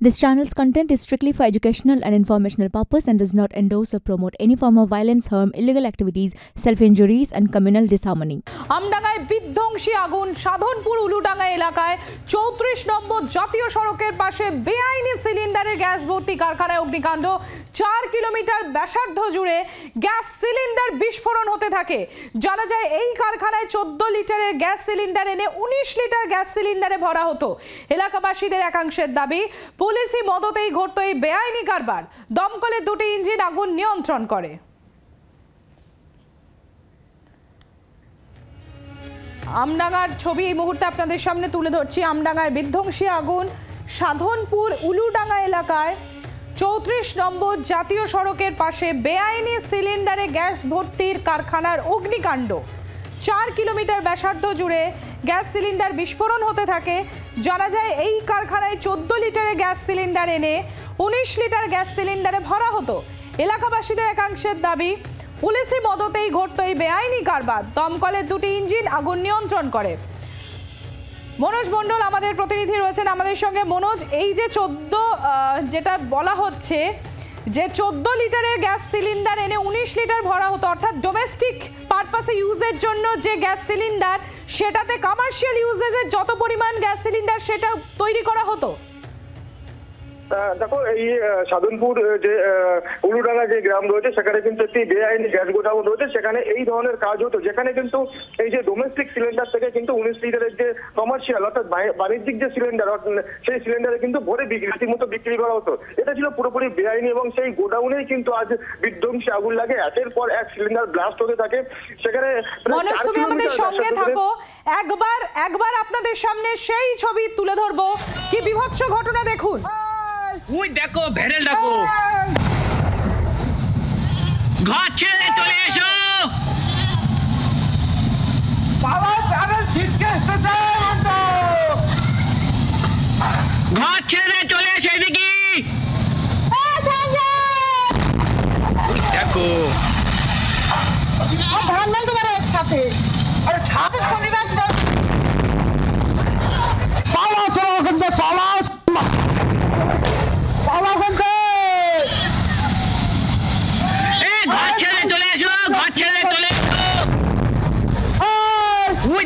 This channel's content is strictly for educational and informational purpose and does not endorse or promote any form of violence, harm, illegal activities, self-injuries and communal disharmony. আমডাঙ্গায় বিধ্বংসী আগুন সাধনপুর উলুডাঙ্গা এলাকায় 34 নম্বর জাতীয় সড়কের পাশে বেআইনি সিলিন্ডারের gas ভর্তি কারখানায় অগ্নিকাণ্ড। 4 কিলোমিটার ব্যাসার্ধ জুড়ে গ্যাস সিলিন্ডার বিস্ফোরণ হতে থাকে। জানা যায় এই কারখানায় 14 লিটারের গ্যাস সিলিন্ডার এনে 19 লিটার গ্যাস সিলিন্ডারে ভরা হতো। এলাকাবাসীদের একাংশের দাবি পুলিশি মদতেই ঘটতো এই বেআইনি কারবার। দমকলের দুটি ইঞ্জিন আগুন নিয়ন্ত্রণ করে। আমডাঙ্গার ছবি এই মুহূর্তে আপনাদের সামনে তুলে ধরছি। আমডাঙ্গায় বিধ্বংসী আগুন সাধনপুর উলুডাঙ্গা এলাকায় 34 নম্বর জাতীয় সড়কের পাশে বেআইনি সিলিন্ডারে গ্যাস ভর্তির কারখানার অগ্নিকাণ্ড। 4 কিলোমিটার ব্যাসার্ধ জুড়ে গ্যাস সিলিন্ডার বিস্ফোরণ হতে থাকে। জানা যায় এই কারখানায় 14 লিটারের গ্যাস সিলিন্ডার এনে 19 লিটার গ্যাস সিলিন্ডারে ভরা হতো। এলাকাবাসীদের একাংশের দাবি পুলিশি মদতেই ঘটতো এই বেআইনি কারবার। দমকলের দুটি ইঞ্জিন আগুন নিয়ন্ত্রণ করে। মনোজ মণ্ডল আমাদের প্রতিনিধি রয়েছেন আমাদের সঙ্গে। মনোজ, এই যে 14 যেটা বলা হচ্ছে যে 14 লিটারের গ্যাস সিলিন্ডার এনে 19 লিটার ভরা হতো, অর্থাৎ ডোমেস্টিক পারপাসে ইউজের জন্য যে গ্যাস সিলিন্ডার, সেটাতে কমার্শিয়াল ইউজেজের যত পরিমাণ গ্যাস সিলিন্ডার সেটা তৈরি করা হতো। দেখো, এই সাধনপুর যে উলুডাঙ্গা যে গ্রাম রয়েছে সেখানে কিন্তু একটি বেআইনি গ্যাস গোডাউন রয়েছে। সেখানে এই ধরনের কাজ হতো, যেখানে কিন্তু এই যে ডোমেস্টিক সিলিন্ডার থেকে কিন্তু 19 লিটারের যে কমার্শিয়াল অর্থাৎ বাণিজ্যিক যে সিলিন্ডার, সেই সিলিন্ডারে কিন্তু ভরে রীতিমতো বিক্রি করা হতো। এটা ছিল পুরোপুরি বেআইনি এবং সেই গোডাউনেই কিন্তু আজ বিধ্বংসী আগুন লাগে। একের পর এক সিলিন্ডার ব্লাস্ট হতে থাকে। সেখানে তুমি আমাদের সঙ্গে থাকো, একবার আপনাদের সামনে সেই ছবি তুলে ধরবো। কি বিভৎস ঘটনা দেখুন। ওই দেখো, ভেরেল দেখো, ঘর ছেড়ে চলে এসো। ঘর ছেড়ে চলে এসো এদিকে।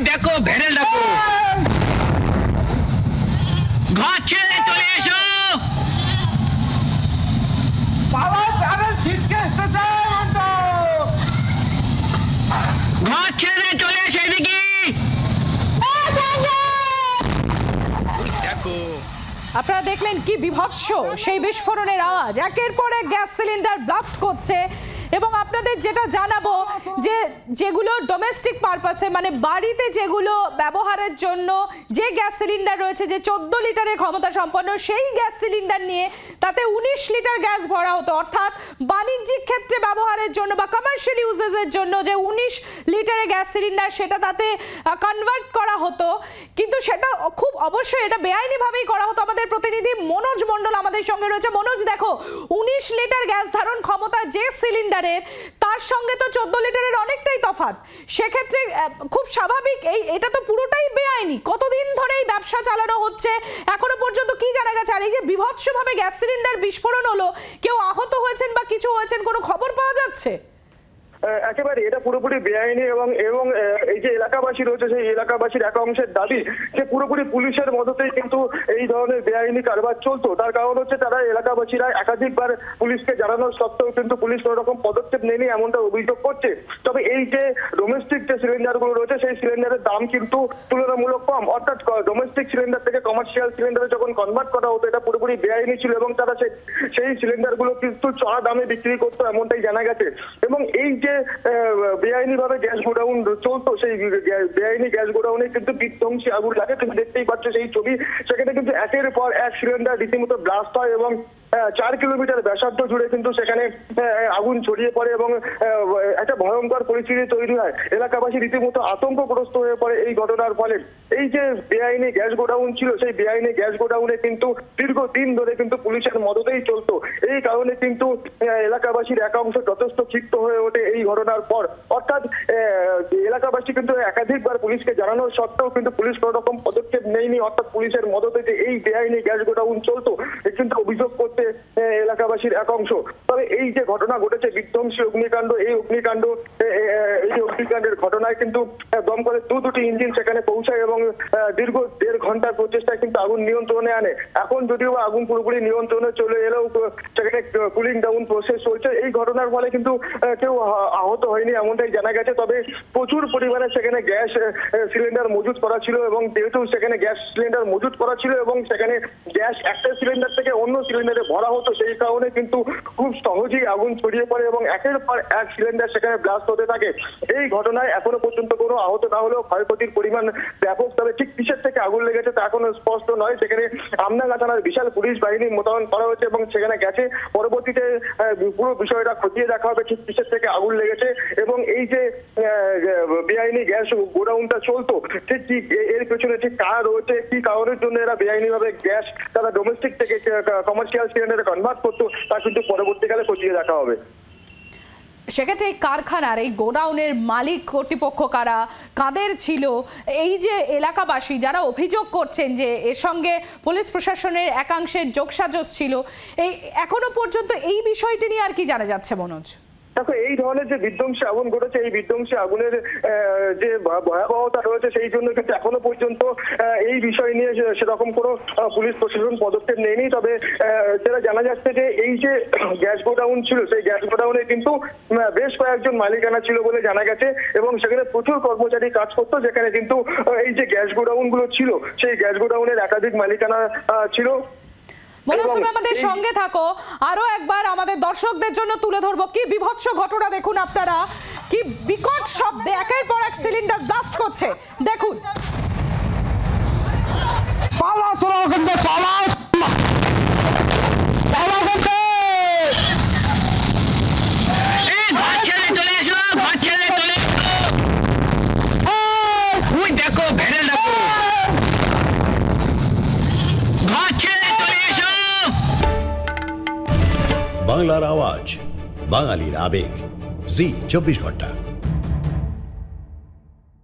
দেখো ভেরেল দেখো, ঘর ছেড়ে চলে এসো। ঘর ছেড়ে চলে এসো এদিকে। দেখো, আপনারা দেখলেন কি বিভৎস সেই বিস্ফোরণের আওয়াজ। একের পর এক গ্যাস সিলিন্ডার ব্লাস্ট করছে। এবং আপনাদের যেটা জানাবো যে যেগুলো ডোমেস্টিক পারপাসে মানে বাড়িতে যেগুলো ব্যবহারের জন্য যে গ্যাস সিলিন্ডার রয়েছে, যে 14 লিটারের ক্ষমতা সম্পন্ন, সেই গ্যাস সিলিন্ডার নিয়ে তাতে 19 লিটার গ্যাস ভরা হতো। অর্থাৎ বাণিজ্যিক ক্ষেত্রে ব্যবহারের জন্য বা কমার্শিয়াল ইউজেসের জন্য যে 19 লিটারের গ্যাস সিলিন্ডার সেটা তাতে কনভার্ট করা হতো। কিন্তু সেটা খুব অবশ্যই এটা বেআইনিভাবেই করা হতো। আমাদের প্রতিনিধি মনোজ মণ্ডল আমাদের সঙ্গে রয়েছে। মনোজ, দেখো, 19 লিটার গ্যাস ধারণ ক্ষমতা যে সিলিন্ডার, তার সঙ্গে তো 14 লিটারের অনেকটাই তফাৎ। সেক্ষেত্রে খুব স্বাভাবিক এটা তো পুরোটাই বেআইনি। কতদিন ধরে এই ব্যবসা চালানো হচ্ছে, এখনো পর্যন্ত কি জানা গেছে? আর এই যে বিভৎসভাবে গ্যাস সিলিন্ডার বিস্ফোরণ হলো, কেউ আহত হয়েছেন বা কিছু হয়েছেন কোনো খবর পাওয়া যাচ্ছে? একেবারে এটা পুরোপুরি বেআইনি এবং এই যে এলাকাবাসী রয়েছে সেই এলাকাবাসীর এক অংশের দাবি যে পুরোপুরি পুলিশের মদতেই কিন্তু এই ধরনের বেআইনি কারবার চলতো। তার কারণ হচ্ছে তারা এলাকাবাসীরা একাধিকবার পুলিশকে জানানোর সত্ত্বেও কিন্তু পুলিশ কোনো রকম পদক্ষেপ নেয়নি, এমনটা অভিযোগ করছে। তবে এই যে ডোমেস্টিক যে সিলিন্ডারগুলো রয়েছে সেই সিলিন্ডারের দাম কিন্তু তুলনামূলক কম। অর্থাৎ ডোমেস্টিক সিলিন্ডার থেকে কমার্শিয়াল সিলিন্ডারে যখন কনভার্ট করা হতো এটা পুরোপুরি বেআইনি ছিল এবং তারা সেই সিলিন্ডারগুলো কিন্তু চড়া দামে বিক্রি করতো, এমনটাই জানা গেছে। এবং এই যে বেআইনি ভাবে গ্যাস গোডাউন চলতো, সেই বেআইনি গ্যাস গোডাউনে কিন্তু বিধ্বংসী আগুন লাগে। তুমি দেখতেই পাচ্ছ সেই ছবি। সেখানে কিন্তু একের পর এক সিলিন্ডার রীতিমতো ব্লাস্ট হয় এবং 4 কিলোমিটার ব্যাসার্ধ জুড়ে কিন্তু সেখানে আগুন ছড়িয়ে পড়ে এবং একটা ভয়ঙ্কর পরিস্থিতি তৈরি হয়। এলাকাবাসী রীতিমতো আতঙ্কগ্রস্ত হয়ে পড়ে এই ঘটনার ফলে। এই যে বেআইনি গ্যাস গোডাউন ছিল, সেই বেআইনি গ্যাস গোডাউনে কিন্তু দীর্ঘদিন ধরে কিন্তু পুলিশের মদতেই চলতো। এই কারণে কিন্তু এলাকাবাসীর একাংশ যথেষ্ট ক্ষিপ্ত হয়ে ওঠে এই ঘটনার পর। অর্থাৎ এলাকাবাসী কিন্তু একাধিকবার পুলিশকে জানানোর সত্ত্বেও কিন্তু পুলিশ কোনো রকম পদক্ষেপ নেয়নি। অর্থাৎ পুলিশের মদতে যে এই বেআইনি গ্যাস গোডাউন চলতো কিন্তু অভিযোগ করতে এলাকাবাসীর একাংশ। তবে এই যে ঘটনা ঘটেছে বিধ্বংসী অগ্নিকাণ্ড, এই অগ্নিকাণ্ডের ঘটনায় কিন্তু দমকলের দুটি ইঞ্জিন সেখানে পৌঁছায় এবং দীর্ঘ 1.5 ঘন্টার প্রচেষ্টায় কিন্তু আগুন নিয়ন্ত্রণে আনে। এখন যদিও আগুন পুরোপুরি নিয়ন্ত্রণে চলে এলেও সেখানে কুলিং ডাউন প্রসেস চলছে। এই ঘটনার ফলে কিন্তু কেউ আহত হয়নি এমনটাই জানা গেছে। তবে প্রচুর পরিমাণে সেখানে গ্যাস সিলিন্ডার মজুত করা ছিল এবং যেহেতু সেখানে গ্যাস সিলিন্ডার মজুত করা ছিল এবং সেখানে গ্যাস একটা সিলিন্ডার থেকে অন্য সিলিন্ডারে ভরা হতো, সেই কারণে কিন্তু খুব সহজেই আগুন ছড়িয়ে পড়ে এবং একের পর এক সিলিন্ডার সেখানে ব্লাস্ট হতে থাকে। এই ঘটনায় এখনো পর্যন্ত কোনো আহত না হলেও ক্ষয়ক্ষতির পরিমাণ ব্যাপক। তবে ঠিক কিসের থেকে আগুন লেগেছে তা এখনো স্পষ্ট নয়। সেখানে আমডাঙ্গা থানার বিশাল পুলিশ বাহিনী মোতায়েন করা হয়েছে এবং সেখানে গেছে। পরবর্তীতে পুরো বিষয়টা খতিয়ে দেখা হবে ঠিক কিসের থেকে আগুন লেগেছে এবং এই যে বেআইনি গ্যাস গোডাউনটা চলতো ঠিক কি এর পেছনে ঠিক কারা রয়েছে, কি কারণের জন্য এরা বেআইনি ভাবে গ্যাস তারা ডোমেস্টিক থেকে কমার্শিয়াল সিলিন্ডারে কনভার্ট করতো তা কিন্তু পরবর্তীকালে খতিয়ে দেখা হবে। সেক্ষেত্রে এই কারখানার এই গোডাউনের মালিক কর্তৃপক্ষ কারা, কাদের ছিল, এই যে এলাকাবাসী যারা অভিযোগ করছেন যে এর সঙ্গে পুলিশ প্রশাসনের একাংশের যোগসাজশ ছিল, এই এখনো পর্যন্ত এই বিষয়টি নিয়ে আর কি জানা যাচ্ছে মনোজ? দেখো, এই ধরনের যে বিধ্বংসী আগুন ঘটেছে, এই বিধ্বংসী আগুনের যে ভয়াবহতা রয়েছে সেই জন্য কিন্তু এখনো পর্যন্ত এই বিষয় নিয়ে সেরকম কোনো পুলিশ প্রশাসন পদক্ষেপ নেয়নি। তবে যেটা জানা যাচ্ছে যে এই যে গ্যাস গোডাউন ছিল, সেই গ্যাস গোডাউনে কিন্তু বেশ কয়েকজন মালিকানা ছিল বলে জানা গেছে এবং সেখানে প্রচুর কর্মচারী কাজ করতো, যেখানে কিন্তু এই যে গ্যাস গোডাউন গুলো ছিল সেই গ্যাস গোডাউনের একাধিক মালিকানা ছিল। মনোজ, তুমি আমাদের সঙ্গে থাকো, আরো একবার আমাদের দর্শকদের জন্য তুলে ধরবো কি বিভৎস ঘটনা। দেখুন আপনারা, কি বিকট শব্দে একের পর এক সিলিন্ডার ব্লাস্ট করছে। দেখুন বাংলার আওয়াজ, বাঙালির আবেগ, জি 24 ঘন্টা।